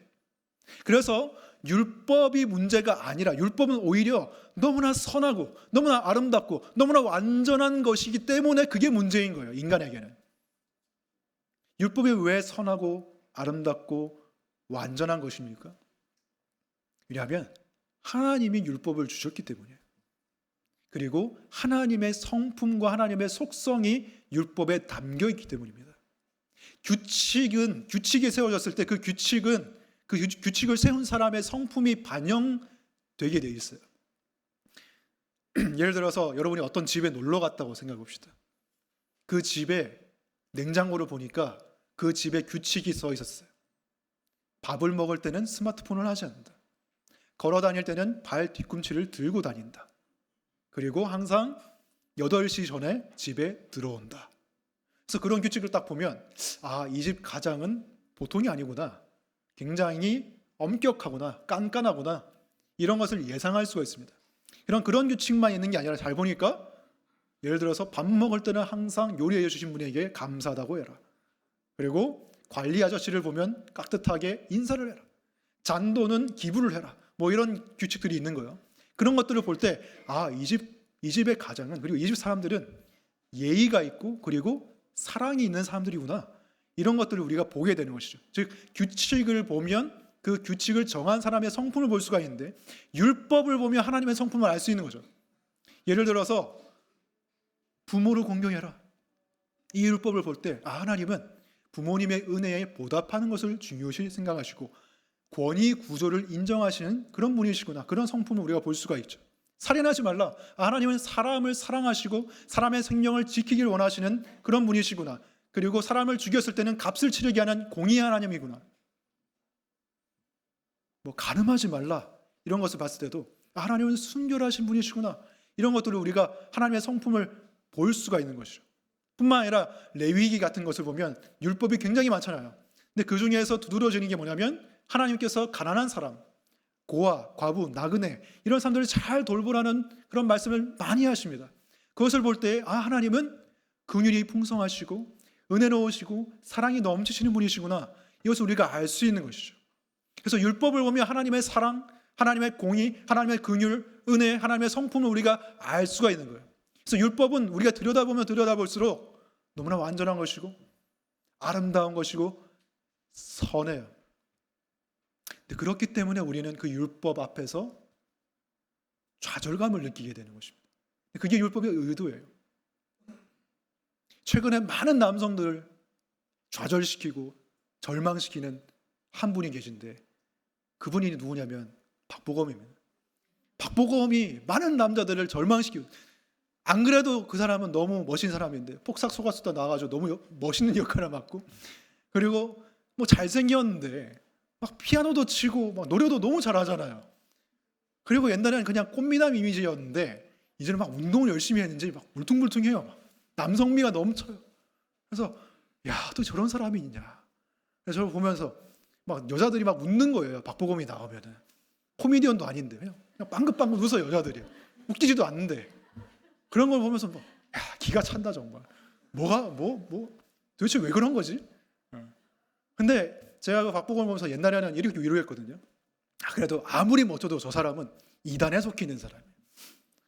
그래서 율법이 문제가 아니라 율법은 오히려 너무나 선하고 너무나 아름답고 너무나 완전한 것이기 때문에 그게 문제인 거예요. 인간에게는. 율법이 왜 선하고 아름답고 완전한 것입니까? 왜냐하면 하나님이 율법을 주셨기 때문이에요. 그리고 하나님의 성품과 하나님의 속성이 율법에 담겨 있기 때문입니다. 규칙이 세워졌을 때 그 규칙을 세운 사람의 성품이 반영되게 되어 있어요. 예를 들어서 여러분이 어떤 집에 놀러 갔다고 생각해 봅시다. 그 집에 냉장고를 보니까 그 집에 규칙이 써 있었어요. 밥을 먹을 때는 스마트폰을 하지 않는다. 걸어 다닐 때는 발 뒤꿈치를 들고 다닌다. 그리고 항상 8시 전에 집에 들어온다. 그래서 그런 규칙을 딱 보면 이 집 가장은 보통이 아니구나. 굉장히 엄격하구나. 깐깐하구나. 이런 것을 예상할 수가 있습니다. 그런 규칙만 있는 게 아니라 잘 보니까 예를 들어서 밥 먹을 때는 항상 요리해 주신 분에게 감사하다고 해라. 그리고 관리 아저씨를 보면 깍듯하게 인사를 해라. 잔돈은 기부를 해라. 뭐 이런 규칙들이 있는 거예요. 그런 것들을 볼 때 이 집의 가장은, 그리고 이 집 사람들은 예의가 있고 그리고 사랑이 있는 사람들이구나. 이런 것들을 우리가 보게 되는 것이죠. 즉 규칙을 보면 그 규칙을 정한 사람의 성품을 볼 수가 있는데, 율법을 보면 하나님의 성품을 알 수 있는 거죠. 예를 들어서 부모를 공경해라. 이 율법을 볼 때 하나님은 부모님의 은혜에 보답하는 것을 중요시 생각하시고 권위 구조를 인정하시는 그런 분이시구나. 그런 성품을 우리가 볼 수가 있죠. 살인하지 말라. 하나님은 사람을 사랑하시고 사람의 생명을 지키길 원하시는 그런 분이시구나. 그리고 사람을 죽였을 때는 값을 치르게 하는 공의의 하나님이구나. 간음하지 말라. 이런 것을 봤을 때도 하나님은 순결하신 분이시구나. 이런 것들을 우리가 하나님의 성품을 볼 수가 있는 것이죠. 뿐만 아니라 레위기 같은 것을 보면 율법이 굉장히 많잖아요. 근데 그 중에서 두드러지는 게 뭐냐면 하나님께서 가난한 사람, 고아, 과부, 나그네 이런 사람들을 잘 돌보라는 그런 말씀을 많이 하십니다. 그것을 볼 때 하나님은 긍휼이 풍성하시고 은혜로우시고 사랑이 넘치시는 분이시구나. 이것을 우리가 알 수 있는 것이죠. 그래서 율법을 보면 하나님의 사랑, 하나님의 공의, 하나님의 긍휼, 은혜, 하나님의 성품을 우리가 알 수가 있는 거예요. 그래서 율법은 우리가 들여다보면 들여다볼수록 너무나 완전한 것이고 아름다운 것이고 선해요. 근데 그렇기 때문에 우리는 그 율법 앞에서 좌절감을 느끼게 되는 것입니다. 그게 율법의 의도예요. 최근에 많은 남성들 좌절시키고 절망시키는 한 분이 계신데 그분이 누구냐면 박보검입니다. 박보검이 많은 남자들을 절망시키고, 안 그래도 그 사람은 너무 멋진 사람인데 폭삭 속았수다 나와가지고 너무 멋있는 역할을 맡고, 그리고 잘생겼는데 막 피아노도 치고 막 노래도 너무 잘하잖아요. 그리고 옛날에는 그냥 꽃미남 이미지였는데 이제는 막 운동을 열심히 했는지 막 울퉁불퉁해요. 막 남성미가 넘쳐요. 그래서 또 저런 사람이 있냐. 그래서 저를 보면서 막 여자들이 막 웃는 거예요. 박보검이 나오면은. 코미디언도 아닌데 그냥 빵긋빵긋 웃어요. 여자들이 웃기지도 않는데. 그런 걸 보면서 기가 찬다 정말. 도대체 왜 그런 거지? 근데 제가 그 박보검을 보면서 옛날에는 이렇게 위로했거든요. 그래도 아무리 멋져도 저 사람은 이단에 속해 있는 사람이에요.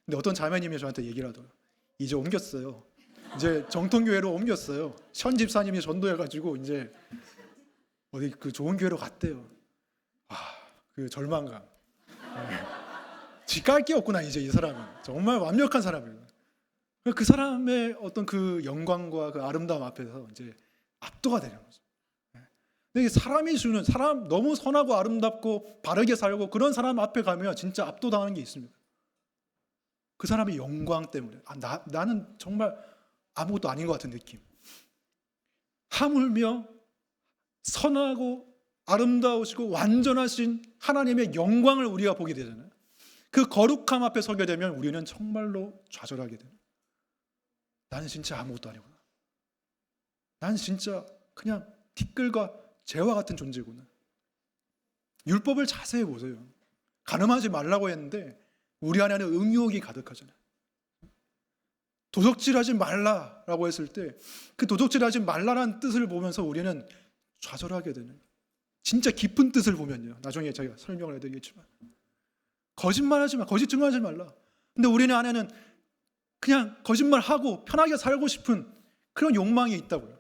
근데 어떤 자매님이 저한테 얘기를 하더라고요. 이제 옮겼어요. 이제 정통교회로 옮겼어요. 현 집사님이 전도해가지고 이제 어디 그 좋은 교회로 갔대요. 그 절망감. 지 깔 게 없구나 이제 이 사람은. 정말 완벽한 사람이에요. 그 사람의 어떤 그 영광과 그 아름다움 앞에서 이제 압도가 되는 거죠. 근데 사람이 주는, 사람 너무 선하고 아름답고 바르게 살고 그런 사람 앞에 가면 진짜 압도당하는 게 있습니다. 그 사람의 영광 때문에 나는 정말 아무것도 아닌 것 같은 느낌. 하물며 선하고 아름다우시고 완전하신 하나님의 영광을 우리가 보게 되잖아요. 그 거룩함 앞에 서게 되면 우리는 정말로 좌절하게 돼요. 나는 진짜 아무것도 아니구나. 나는 진짜 그냥 티끌과 재와 같은 존재구나. 율법을 자세히 보세요. 간음하지 말라고 했는데 우리 안에는 음욕이 가득하잖아요. 도적질하지 말라라고 했을 때 그 도적질하지 말라라는 뜻을 보면서 우리는 좌절하게 되는, 진짜 깊은 뜻을 보면요. 나중에 제가 설명을 해드리겠지만 거짓말하지 마, 거짓 증언하지 말라. 근데 우리는 안에는 그냥 거짓말하고 편하게 살고 싶은 그런 욕망이 있다고요.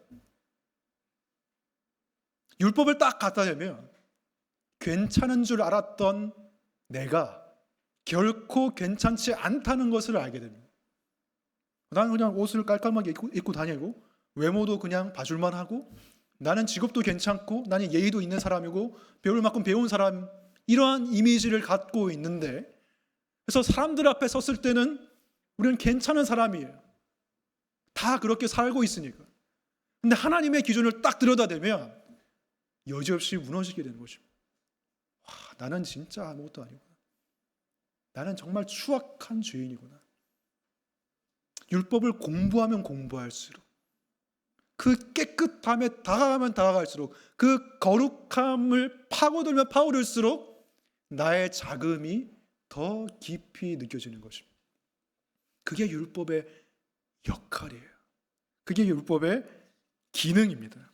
율법을 딱 갖다 대면 괜찮은 줄 알았던 내가 결코 괜찮지 않다는 것을 알게 됩니다. 나는 그냥 옷을 깔끔하게 입고 다니고 외모도 그냥 봐줄만 하고 나는 직업도 괜찮고 나는 예의도 있는 사람이고 배울 만큼 배운 사람, 이러한 이미지를 갖고 있는데, 그래서 사람들 앞에 섰을 때는 우리는 괜찮은 사람이에요. 다 그렇게 살고 있으니까. 근데 하나님의 기준을 딱 들여다대면 여지없이 무너지게 되는 것입니다. 와, 나는 진짜 아무것도 아니구나. 나는 정말 추악한 죄인이구나. 율법을 공부하면 공부할수록, 그 깨끗함에 다가가면 다가갈수록, 그 거룩함을 파고들면 파고들수록 나의 자금이 더 깊이 느껴지는 것입니다. 그게 율법의 역할이에요. 그게 율법의 기능입니다.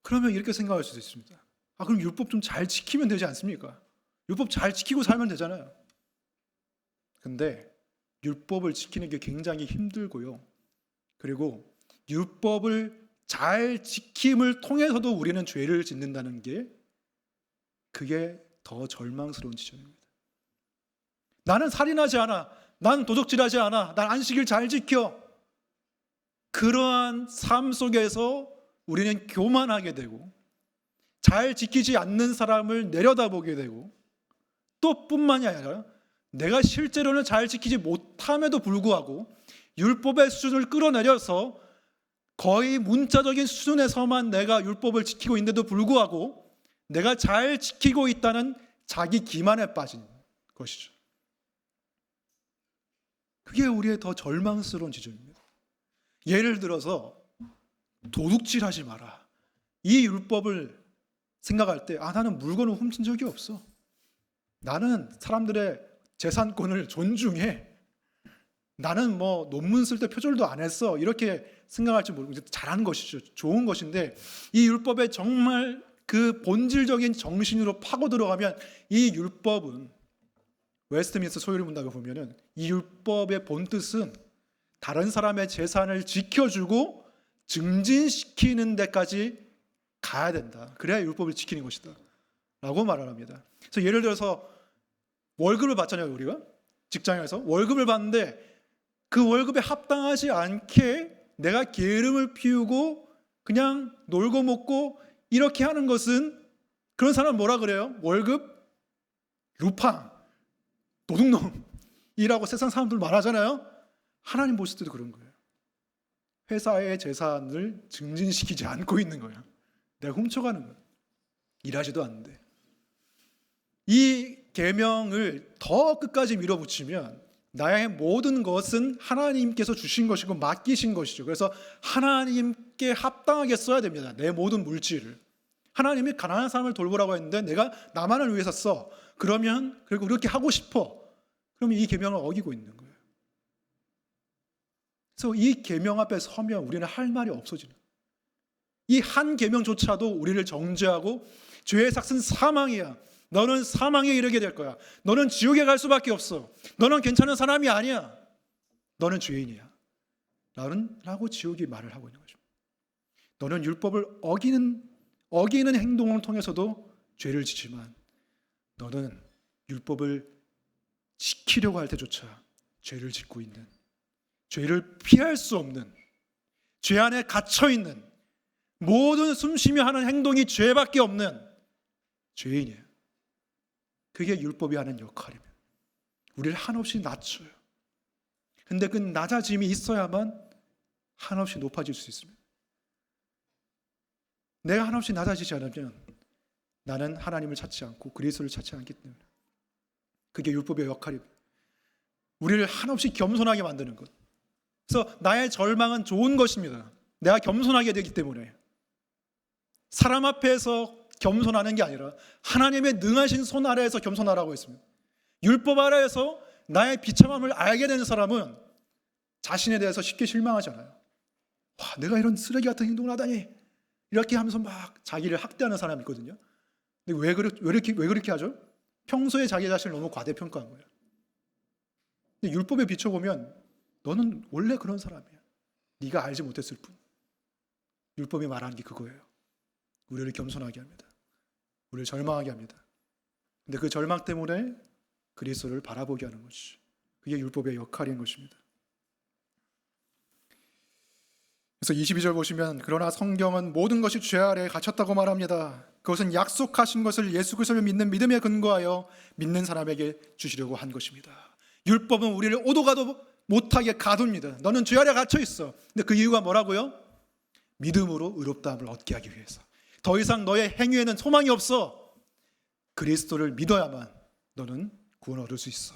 그러면 이렇게 생각할 수도 있습니다. 그럼 율법 좀 잘 지키면 되지 않습니까? 율법 잘 지키고 살면 되잖아요. 근데 율법을 지키는 게 굉장히 힘들고요. 그리고 율법을 잘 지킴을 통해서도 우리는 죄를 짓는다는 게, 그게 더 절망스러운 지점입니다. 나는 살인하지 않아. 난 도적질하지 않아. 난 안식일 잘 지켜. 그러한 삶 속에서 우리는 교만하게 되고 잘 지키지 않는 사람을 내려다보게 되고, 또 뿐만이 아니라 내가 실제로는 잘 지키지 못함에도 불구하고 율법의 수준을 끌어내려서 거의 문자적인 수준에서만 내가 율법을 지키고 있는데도 불구하고 내가 잘 지키고 있다는 자기 기만에 빠진 것이죠. 그게 우리의 더 절망스러운 지점입니다. 예를 들어서 도둑질하지 마라. 이 율법을 생각할 때 나는 물건을 훔친 적이 없어. 나는 사람들의 재산권을 존중해. 나는 논문 쓸 때 표절도 안 했어. 이렇게 생각할지 모르고 잘하는 것이죠. 좋은 것인데, 이 율법에 정말 그 본질적인 정신으로 파고 들어가면 이 율법은, 웨스트민스터 소요리 문답에 보면은 이 율법의 본뜻은 다른 사람의 재산을 지켜주고 증진시키는 데까지 가야 된다. 그래야 율법을 지키는 것이다 라고 말을 합니다. 그래서 예를 들어서 월급을 받잖아요. 우리가 직장에서 월급을 받는데 그 월급에 합당하지 않게 내가 게으름을 피우고 그냥 놀고 먹고 이렇게 하는 것은, 그런 사람 뭐라 그래요? 월급 루팡, 도둑놈이라고 세상 사람들 말하잖아요. 하나님 보실 때도 그런 거예요. 회사의 재산을 증진시키지 않고 있는 거예요. 내가 훔쳐가는 거예요. 일하지도 않는데. 이 계명을 더 끝까지 밀어붙이면 나의 모든 것은 하나님께서 주신 것이고 맡기신 것이죠. 그래서 하나님께 합당하게 써야 됩니다. 내 모든 물질을. 하나님이 가난한 사람을 돌보라고 했는데 내가 나만을 위해서 써. 그러면, 그리고 그렇게 하고 싶어. 그러면 이 계명을 어기고 있는 거예요. 그래서 이 계명 앞에 서면 우리는 할 말이 없어지는 거예요. 이 한 계명조차도 우리를 정죄하고 죄의 삭은 사망이야. 너는 사망에 이르게 될 거야. 너는 지옥에 갈 수밖에 없어. 너는 괜찮은 사람이 아니야. 너는 죄인이야. 라고 지옥이 말을 하고 있는 거죠. 너는 율법을 어기는 행동을 통해서도 죄를 짓지만 너는 율법을 지키려고 할 때조차 죄를 짓고 있는, 죄를 피할 수 없는, 죄 안에 갇혀 있는, 모든 숨쉬며 하는 행동이 죄밖에 없는 죄인이에요. 그게 율법이 하는 역할입니다. 우리를 한없이 낮춰요. 근데 그 낮아짐이 있어야만 한없이 높아질 수 있습니다. 내가 한없이 낮아지지 않으면 나는 하나님을 찾지 않고 그리스도를 찾지 않기 때문에, 그게 율법의 역할입니다. 우리를 한없이 겸손하게 만드는 것. 그래서 나의 절망은 좋은 것입니다. 내가 겸손하게 되기 때문에. 사람 앞에서 겸손하는 게 아니라 하나님의 능하신 손 아래에서 겸손하라고 했습니다. 율법 아래에서 나의 비참함을 알게 되는 사람은 자신에 대해서 쉽게 실망하지 않아요. 와, 내가 이런 쓰레기 같은 행동을 하다니, 이렇게 하면서 막 자기를 학대하는 사람이 있거든요. 근데 왜 그렇게 하죠? 평소에 자기 자신을 너무 과대평가한 거예요. 근데 율법에 비춰보면 너는 원래 그런 사람이야. 네가 알지 못했을 뿐. 율법이 말하는 게 그거예요. 우리를 겸손하게 합니다. 우리를 절망하게 합니다. 근데 그 절망 때문에 그리스도를 바라보게 하는 것이, 그게 율법의 역할인 것입니다. 그래서 22절 보시면 그러나 성경은 모든 것이 죄 아래에 갇혔다고 말합니다. 그것은 약속하신 것을 예수 그리스도를 믿는 믿음에 근거하여 믿는 사람에게 주시려고 한 것입니다. 율법은 우리를 오도 가도 못하게 가둡니다. 너는 죄 아래에 갇혀 있어. 근데 그 이유가 뭐라고요? 믿음으로 의롭다함을 얻게 하기 위해서. 더 이상 너의 행위에는 소망이 없어. 그리스도를 믿어야만 너는 구원을 얻을 수 있어.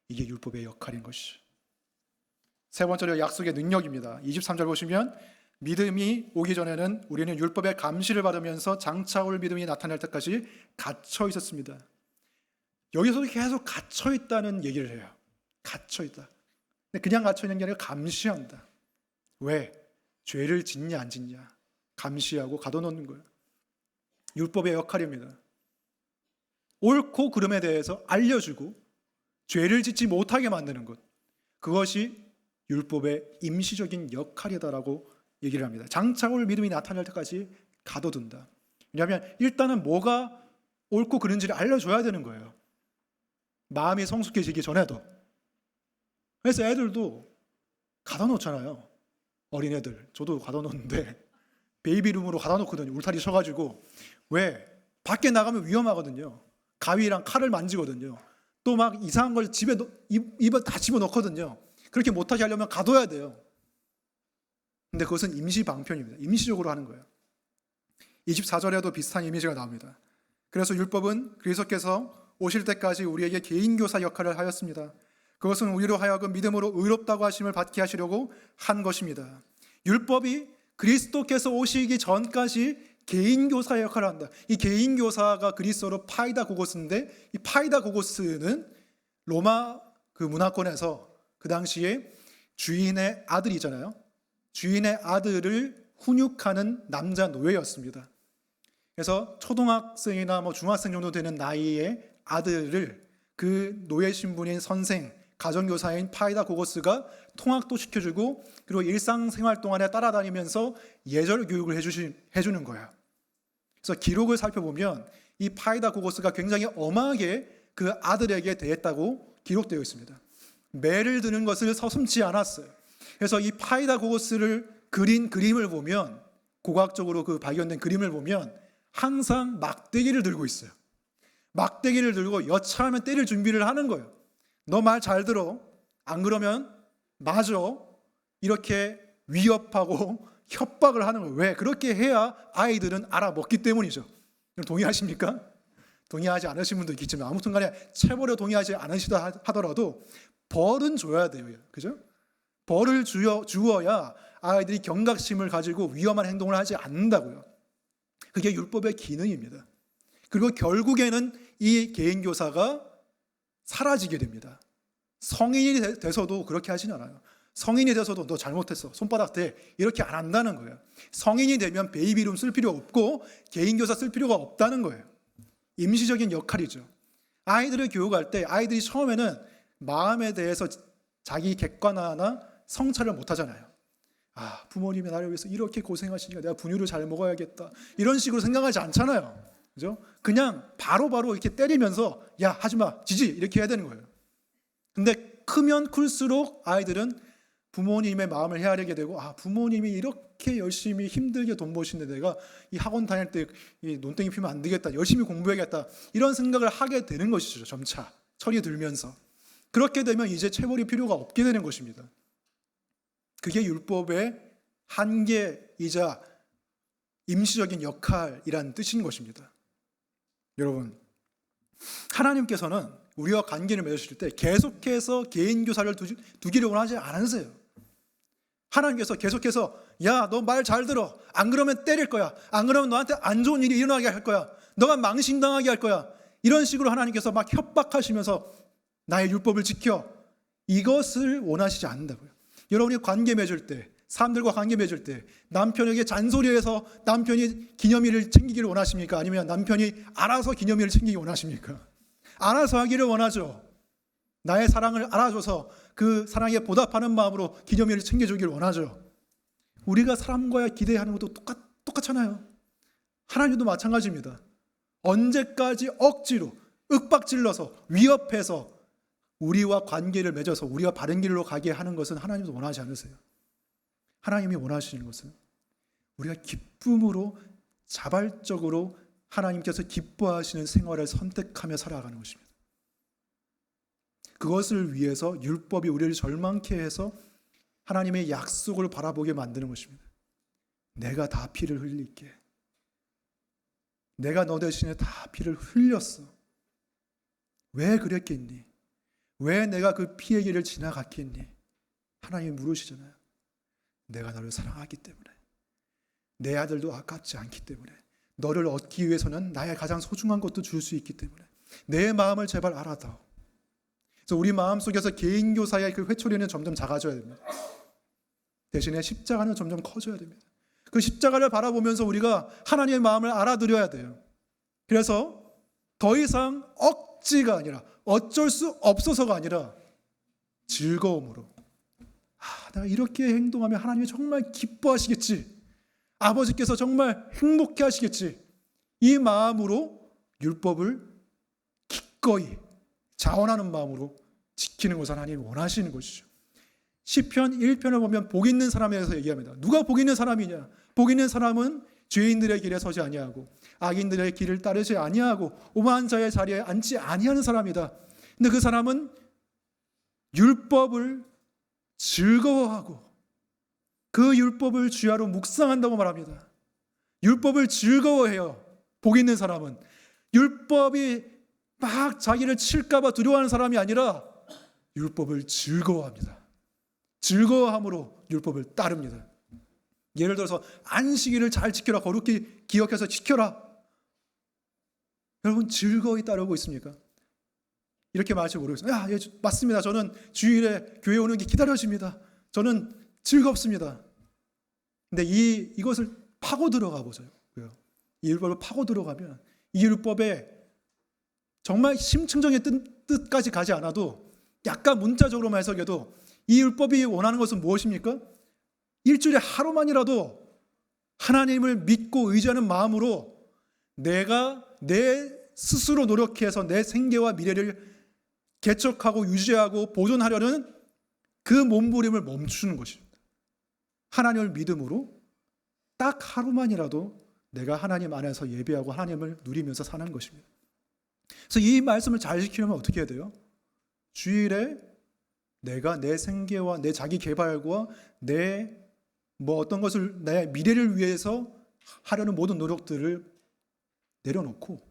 이게 율법의 역할인 것이. 세 번째로 약속의 능력입니다. 23절 보시면 믿음이 오기 전에는 우리는 율법의 감시를 받으면서 장차 올 믿음이 나타날 때까지 갇혀 있었습니다. 여기서도 계속 갇혀 있다는 얘기를 해요. 갇혀 있다. 근데 그냥 갇혀 있는 게 아니라 감시한다. 왜? 죄를 짓냐 안 짓냐 감시하고 가둬놓는 거예요. 율법의 역할입니다. 옳고 그름에 대해서 알려주고 죄를 짓지 못하게 만드는 것, 그것이 율법의 임시적인 역할이다라고 얘기를 합니다. 장차 올 믿음이 나타날 때까지 가둬둔다. 왜냐하면 일단은 뭐가 옳고 그른지를 알려줘야 되는 거예요. 마음이 성숙해지기 전에도. 그래서 애들도 가둬놓잖아요. 어린애들. 저도 가둬놓는데 베이비룸으로 가둬놓거든요. 울타리 쳐가지고. 왜? 밖에 나가면 위험하거든요. 가위랑 칼을 만지거든요. 또 막 이상한 걸 집에 입에 다 집어넣거든요. 그렇게 못하게 하려면 가둬야 돼요. 근데 그것은 임시 방편입니다. 임시적으로 하는 거예요. 24절에도 비슷한 이미지가 나옵니다. 그래서 율법은 그리스도께서 오실 때까지 우리에게 개인교사 역할을 하였습니다. 그것은 우리로 하여금 믿음으로 의롭다고 하심을 받게 하시려고 한 것입니다. 율법이 그리스도께서 오시기 전까지 개인교사의 역할을 한다. 이 개인교사가 그리스어로 파이다고고스인데, 이 파이다고고스는 로마 그 문화권에서 그 당시에 주인의 아들이잖아요. 주인의 아들을 훈육하는 남자 노예였습니다. 그래서 초등학생이나 중학생 정도 되는 나이의 아들을 그 노예 신분인 선생, 가정교사인 파이다고고스가 통학도 시켜주고, 그리고 일상생활 동안에 따라다니면서 예절 교육을 해주는 거예요. 그래서 기록을 살펴보면 이 파이다고고스가 굉장히 엄하게 그 아들에게 대했다고 기록되어 있습니다. 매를 드는 것을 서슴지 않았어요. 그래서 이 파이다고고스를 그린 그림을 보면, 고고학적으로 그 발견된 그림을 보면 항상 막대기를 들고 있어요. 막대기를 들고 여차하면 때릴 준비를 하는 거예요. 너 말 잘 들어. 안 그러면 맞아. 이렇게 위협하고 협박을 하는 거예요. 왜? 그렇게 해야 아이들은 알아먹기 때문이죠. 동의하십니까? 동의하지 않으신 분도 있겠지만 아무튼 간에 체벌에 동의하지 않으시다 하더라도 벌은 줘야 돼요. 그죠? 벌을 주어야 아이들이 경각심을 가지고 위험한 행동을 하지 않는다고요. 그게 율법의 기능입니다. 그리고 결국에는 이 개인교사가 사라지게 됩니다. 성인이 돼서도 그렇게 하진 않아요. 성인이 돼서도 너 잘못했어, 손바닥 대, 이렇게 안 한다는 거예요. 성인이 되면 베이비룸 쓸 필요 없고 개인교사 쓸 필요가 없다는 거예요. 임시적인 역할이죠. 아이들을 교육할 때 아이들이 처음에는 마음에 대해서 자기 객관화나 성찰을 못 하잖아요. 아, 부모님이 나를 위해서 이렇게 고생하시니까 내가 분유를 잘 먹어야겠다, 이런 식으로 생각하지 않잖아요. 그죠? 그냥 바로바로 이렇게 때리면서 야, 하지마, 지지, 이렇게 해야 되는 거예요. 근데 크면 클수록 아이들은 부모님의 마음을 헤아리게 되고, 아, 부모님이 이렇게 열심히 힘들게 돈 버시는데 내가 이 학원 다닐 때 이 논땡이 피면 안 되겠다, 열심히 공부해야겠다, 이런 생각을 하게 되는 것이죠. 점차 철이 들면서. 그렇게 되면 이제 체벌이 필요가 없게 되는 것입니다. 그게 율법의 한계이자 임시적인 역할이란 뜻인 것입니다. 여러분, 하나님께서는 우리와 관계를 맺으실 때 계속해서 개인교사를 두기려고 하지 않으세요. 하나님께서 계속해서 야, 너 말 잘 들어, 안 그러면 때릴 거야, 안 그러면 너한테 안 좋은 일이 일어나게 할 거야, 너가 망신당하게 할 거야, 이런 식으로 하나님께서 막 협박하시면서 나의 율법을 지켜, 이것을 원하시지 않는다고요. 여러분이 관계 맺을 때, 사람들과 관계 맺을 때 남편에게 잔소리해서 남편이 기념일을 챙기기를 원하십니까? 아니면 남편이 알아서 기념일을 챙기기 원하십니까? 알아서 하기를 원하죠. 나의 사랑을 알아줘서 그 사랑에 보답하는 마음으로 기념일을 챙겨주기를 원하죠. 우리가 사람과의 기대하는 것도 똑같잖아요. 하나님도 마찬가지입니다. 언제까지 억지로 윽박질러서 위협해서 우리와 관계를 맺어서 우리가 바른 길로 가게 하는 것은 하나님도 원하지 않으세요. 하나님이 원하시는 것은 우리가 기쁨으로 자발적으로 하나님께서 기뻐하시는 생활을 선택하며 살아가는 것입니다. 그것을 위해서 율법이 우리를 절망케 해서 하나님의 약속을 바라보게 만드는 것입니다. 내가 다 피를 흘릴게. 내가 너 대신에 다 피를 흘렸어. 왜 그랬겠니? 왜 내가 그 피의 길을 지나갔겠니? 하나님이 물으시잖아요. 내가 너를 사랑하기 때문에. 내 아들도 아깝지 않기 때문에. 너를 얻기 위해서는 나의 가장 소중한 것도 줄 수 있기 때문에. 내 마음을 제발 알아다오. 그래서 우리 마음속에서 개인교사의 그 회초리는 점점 작아져야 됩니다. 대신에 십자가는 점점 커져야 됩니다. 그 십자가를 바라보면서 우리가 하나님의 마음을 알아들여야 돼요. 그래서 더 이상 억지가 아니라 어쩔 수 없어서가 아니라 즐거움으로 내가 이렇게 행동하면 하나님이 정말 기뻐하시겠지. 아버지께서 정말 행복해 하시겠지. 이 마음으로 율법을 기꺼이 자원하는 마음으로 지키는 것을 하나님이 원하시는 것이죠. 시편 1편을 보면 복 있는 사람에 대해서 얘기합니다. 누가 복 있는 사람이냐? 복 있는 사람은 죄인들의 길에 서지 아니하고 악인들의 길을 따르지 아니하고 오만한 자의 자리에 앉지 아니하는 사람이다. 근데 그 사람은 율법을 즐거워하고 그 율법을 주야로 묵상한다고 말합니다. 율법을 즐거워해요. 복 있는 사람은 율법이 막 자기를 칠까 봐 두려워하는 사람이 아니라 율법을 즐거워합니다. 즐거워함으로 율법을 따릅니다. 예를 들어서 안식일을 잘 지켜라. 거룩히 기억해서 지켜라. 여러분 즐거이 따르고 있습니까? 이렇게 말할지 모르겠어요. 예, 맞습니다. 저는 주일에 교회 오는 게 기다려집니다. 저는 즐겁습니다. 근데 이것을 파고 들어가 보세요. 이 율법을 파고 들어가면 이 율법에 정말 심층적인 뜻까지 가지 않아도 약간 문자적으로만 해석해도 이 율법이 원하는 것은 무엇입니까? 일주일에 하루만이라도 하나님을 믿고 의지하는 마음으로 내가 내 스스로 노력해서 내 생계와 미래를 개척하고 유지하고 보존하려는 그 몸부림을 멈추는 것입니다. 하나님을 믿음으로 딱 하루만이라도 내가 하나님 안에서 예배하고 하나님을 누리면서 사는 것입니다. 그래서 이 말씀을 잘 지키려면 어떻게 해야 돼요? 주일에 내가 내 생계와 내 자기 개발과 내 어떤 것을 내 미래를 위해서 하려는 모든 노력들을 내려놓고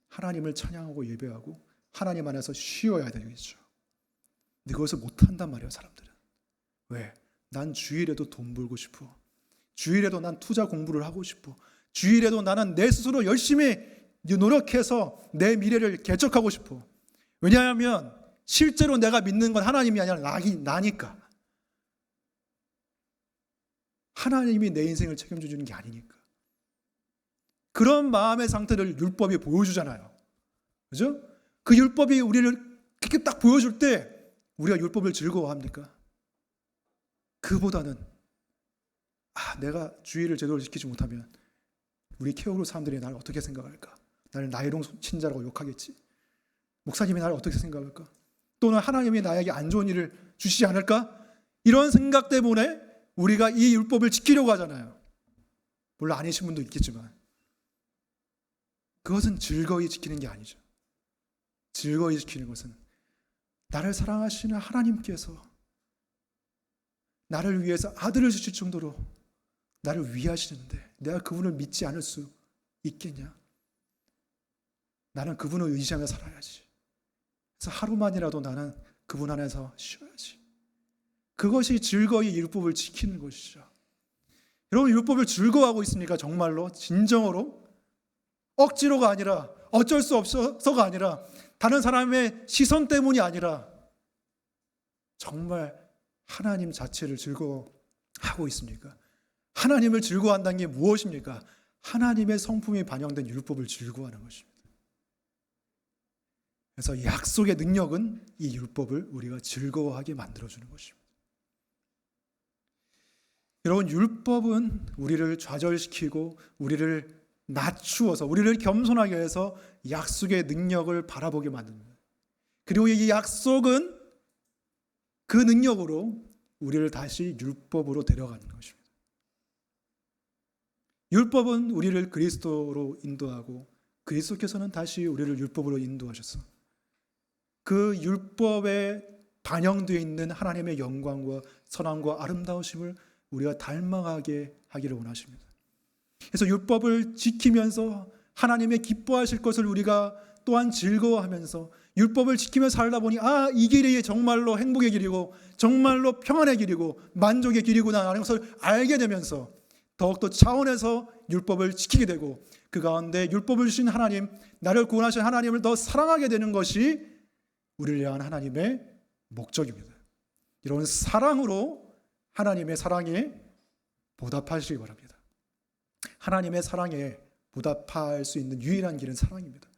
하나님을 찬양하고 예배하고 하나님 안에서 쉬어야 되겠죠. 근데 그것을 못한단 말이에요, 사람들은. 왜? 난 주일에도 돈 벌고 싶어. 주일에도 난 투자 공부를 하고 싶어. 주일에도 나는 내 스스로 열심히 노력해서 내 미래를 개척하고 싶어. 왜냐하면 실제로 내가 믿는 건 하나님이 아니라 나니까. 하나님이 내 인생을 책임져 주는 게 아니니까. 그런 마음의 상태를 율법이 보여주잖아요. 그죠? 그 율법이 우리를 그렇게 딱 보여줄 때 우리가 율법을 즐거워합니까? 그보다는 내가 주의를 제대로 지키지 못하면 우리 케어그룹 사람들이 나를 어떻게 생각할까? 나를 나이롱 신자라고 욕하겠지? 목사님이 나를 어떻게 생각할까? 또는 하나님이 나에게 안 좋은 일을 주시지 않을까? 이런 생각 때문에 우리가 이 율법을 지키려고 하잖아요. 물론 아니신 분도 있겠지만 그것은 즐거이 지키는 게 아니죠. 즐거이 지키는 것은 나를 사랑하시는 하나님께서 나를 위해서 아들을 주실 정도로 나를 위하시는데 내가 그분을 믿지 않을 수 있겠냐? 나는 그분을 의지하며 살아야지. 그래서 하루만이라도 나는 그분 안에서 쉬어야지. 그것이 즐거이 율법을 지키는 것이죠. 여러분 율법을 즐거워하고 있습니까? 정말로 진정으로 억지로가 아니라 어쩔 수 없어서가 아니라 다른 사람의 시선 때문이 아니라 정말 하나님 자체를 즐거워하고 있습니까? 하나님을 즐거워한다는 게 무엇입니까? 하나님의 성품이 반영된 율법을 즐거워하는 것입니다. 그래서 약속의 능력은 이 율법을 우리가 즐거워하게 만들어주는 것입니다. 여러분 율법은 우리를 좌절시키고 우리를 낮추어서 우리를 겸손하게 해서 약속의 능력을 바라보게 만듭니다. 그리고 이 약속은 그 능력으로 우리를 다시 율법으로 데려가는 것입니다. 율법은 우리를 그리스도로 인도하고 그리스도께서는 다시 우리를 율법으로 인도하셔서 그 율법에 반영되어 있는 하나님의 영광과 선함과 아름다우심을 우리가 닮아가게 하기를 원하십니다. 그래서 율법을 지키면서 하나님의 기뻐하실 것을 우리가 또한 즐거워하면서 율법을 지키며 살다 보니 이 길이 정말로 행복의 길이고 정말로 평안의 길이고 만족의 길이구나 하는 것을 알게 되면서 더욱더 차원에서 율법을 지키게 되고 그 가운데 율법을 주신 하나님, 나를 구원하신 하나님을 더 사랑하게 되는 것이 우리를 향한 하나님의 목적입니다. 이런 사랑으로 하나님의 사랑에 보답하시기 바랍니다. 하나님의 사랑에 보답할 수 있는 유일한 길은 사랑입니다.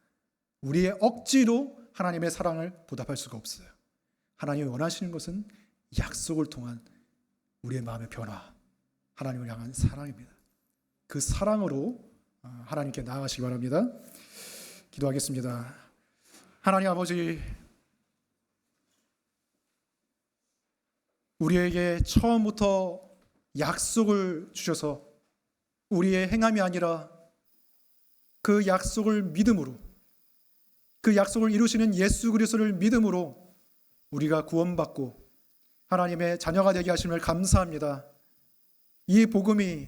우리의 억지로 하나님의 사랑을 보답할 수가 없어요. 하나님이 원하시는 것은 약속을 통한 우리의 마음의 변화, 하나님을 향한 사랑입니다. 그 사랑으로 하나님께 나아가시기 바랍니다. 기도하겠습니다. 하나님 아버지, 우리에게 처음부터 약속을 주셔서 우리의 행함이 아니라 그 약속을 믿음으로, 그 약속을 이루시는 예수 그리스도를 믿음으로 우리가 구원받고 하나님의 자녀가 되게 하심을 감사합니다. 이 복음이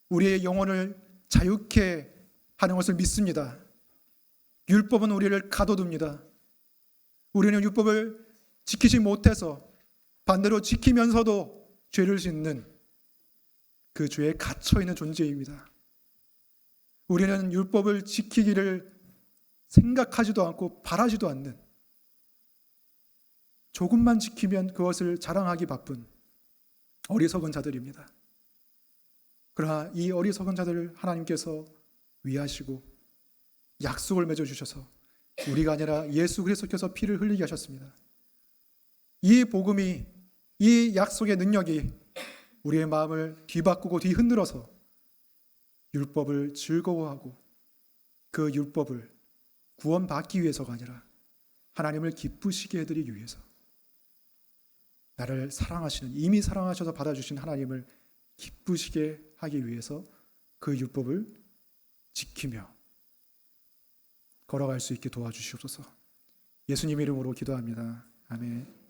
우리의 영혼을 자유케 하는 것을 믿습니다. 율법은 우리를 가둬둡니다. 우리는 율법을 지키지 못해서 반대로 지키면서도 죄를 짓는 그 죄에 갇혀있는 존재입니다. 우리는 율법을 지키기를 생각하지도 않고 바라지도 않는, 조금만 지키면 그것을 자랑하기 바쁜 어리석은 자들입니다. 그러나 이 어리석은 자들을 하나님께서 위하시고 약속을 맺어주셔서 우리가 아니라 예수 그리스도께서 피를 흘리게 하셨습니다. 이 복음이, 이 약속의 능력이 우리의 마음을 뒤바꾸고 뒤흔들어서 율법을 즐거워하고 그 율법을 구원받기 위해서가 아니라 하나님을 기쁘시게 해드리기 위해서, 나를 사랑하시는, 이미 사랑하셔서 받아주신 하나님을 기쁘시게 하기 위해서 그 율법을 지키며 걸어갈 수 있게 도와주시옵소서. 예수님 이름으로 기도합니다. 아멘.